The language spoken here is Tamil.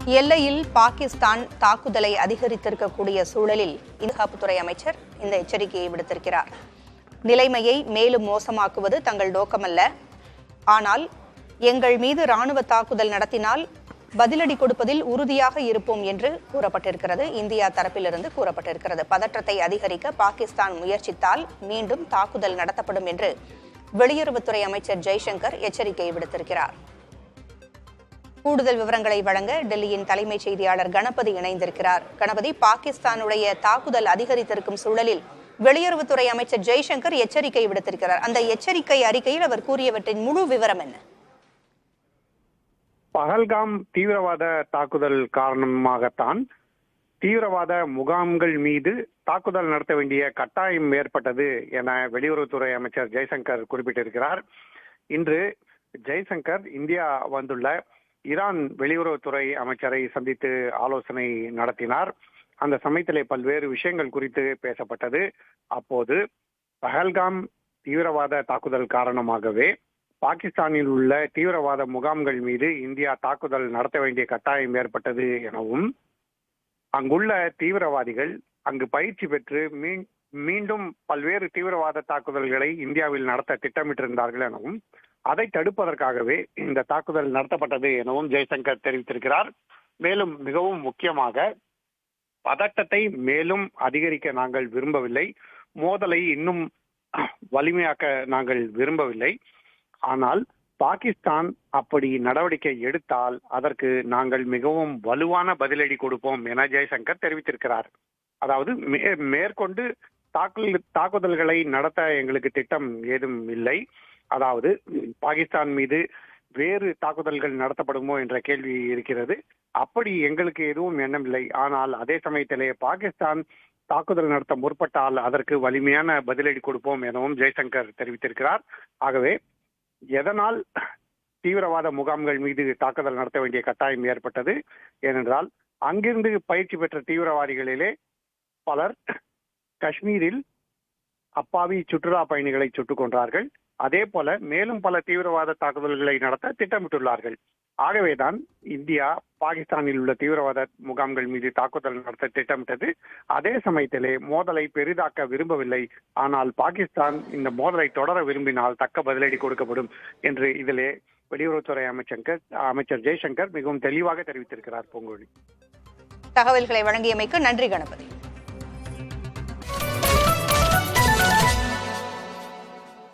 எல்லையில் பாகிஸ்தான் தாக்குதலை அதிகரித்திருக்கக்கூடிய சூழலில் பாதுகாப்புத்துறை அமைச்சர் இந்த எச்சரிக்கையை விடுத்திருக்கிறார். நிலைமையை மேலும் மோசமாக்குவது தங்கள் நோக்கமல்ல, ஆனால் எங்கள் மீது ராணுவ தாக்குதல் நடத்தினால் பதிலடி கொடுப்பதில் உறுதியாக இருப்போம் என்று கூறப்பட்டிருக்கிறது. இந்தியா தரப்பிலிருந்து கூறப்பட்டிருக்கிறது. பதற்றத்தை அதிகரிக்க பாகிஸ்தான் முயற்சித்தால் மீண்டும் தாக்குதல் நடத்தப்படும் என்று வெளியுறவுத்துறை அமைச்சர் ஜெய்சங்கர் எச்சரிக்கை விடுத்திருக்கிறார். கூடுதல் விவரங்களை வழங்க டெல்லியின் தலைமைச் செய்தியாளர் கணபதி இணைந்திருக்கிறார். கணபதி, பாகிஸ்தானுடைய தாக்குதல் அதிகரித்திருக்கும் சூழலில் வெளியுறவுத்துறை அமைச்சர் ஜெய்சங்கர் எச்சரிக்கை விடுத்திருக்கிறார். அந்த எச்சரிக்கை அறிக்கையில் அவர் கூறியவற்றின் முழு விவரம் என்ன? பஹல்காம் தீவிரவாத தாக்குதல் காரணமாகத்தான் தீவிரவாத முகாம்கள் மீது தாக்குதல் நடத்த வேண்டிய கட்டாயம் ஏற்பட்டது என வெளியுறவுத்துறை அமைச்சர் ஜெய்சங்கர் குறிப்பிட்டிருக்கிறார். இன்று ஜெய்சங்கர் இந்தியா வந்துள்ள ஈரான் வெளியுறவுத்துறை அமைச்சரை சந்தித்து ஆலோசனை நடத்தினார். அந்த சமயத்திலே பல்வேறு விஷயங்கள் குறித்து பேசப்பட்டது. அப்போது பஹல்காம் தீவிரவாத தாக்குதல் காரணமாகவே பாகிஸ்தானில் உள்ள தீவிரவாத முகாம்கள் மீது இந்தியா தாக்குதல் நடத்த வேண்டிய கட்டாயம் ஏற்பட்டது எனவும், அங்குள்ள தீவிரவாதிகள் அங்கு பயிற்சி பெற்று மீண்டும் பல்வேறு தீவிரவாத தாக்குதல்களை இந்தியாவில் நடத்த திட்டமிட்டிருந்தார்கள் எனவும், அதை தடுப்பதற்காகவே இந்த தாக்குதல் நடத்தப்பட்டது எனவும் ஜெய்சங்கர் தெரிவித்திருக்கிறார். மேலும் மிகவும் முக்கியமாக, பதட்டத்தை மேலும் அதிகரிக்க நாங்கள் விரும்பவில்லை, மோதலை இன்னும் வலிமையாக்க நாங்கள் விரும்பவில்லை. ஆனால் பாகிஸ்தான் அப்படி நடவடிக்கை எடுத்தால் அதற்கு நாங்கள் மிகவும் வலுவான பதிலடி கொடுப்போம் என ஜெய்சங்கர் தெரிவித்திருக்கிறார். அதாவது மேற்கொண்டு தாக்குதல்களை நடத்த எங்களுக்கு திட்டம் ஏதும் இல்லை. அதாவது பாகிஸ்தான் மீது வேறு தாக்குதல்கள் நடத்தப்படுமோ என்ற கேள்வி இருக்கிறது. அப்படி எங்களுக்கு எதுவும் எண்ணம் இல்லை. ஆனால் அதே சமயத்திலே பாகிஸ்தான் தாக்குதல் நடத்த முற்பட்டால் அதற்கு வலிமையான பதிலடி கொடுப்போம் எனவும் ஜெய்சங்கர் தெரிவித்திருக்கிறார். ஆகவே எதனால் தீவிரவாத முகாம்கள் மீது தாக்குதல் நடத்த வேண்டிய கட்டாயம் ஏற்பட்டது? ஏனென்றால் அங்கிருந்து பயிற்சி பெற்ற தீவிரவாதிகளிலே பலர் காஷ்மீரில் அப்பாவி சுற்றுலா பயணிகளை சுட்டுக் கொன்றார்கள். அதே போல மேலும் பல தீவிரவாத தாக்குதல்களை நடத்த திட்டமிட்டுள்ளார்கள். ஆகவேதான் இந்தியா பாகிஸ்தானில் உள்ள தீவிரவாத முகாம்கள் மீது தாக்குதல் நடத்த திட்டமிட்டது. அதே சமயத்திலே மோதலை பெரிதாக்க விரும்பவில்லை. ஆனால் பாகிஸ்தான் இந்த மோதலை தொடர விரும்பினால் தக்க பதிலடி கொடுக்கப்படும் என்று இதிலே வெளியுறவுத்துறை அமைச்சர் ஜெய்சங்கர் மிகவும் தெளிவாக தெரிவித்திருக்கிறார். பூங்கோழி, தகவல்களை வழங்கியமைக்கு நன்றி கணபதி.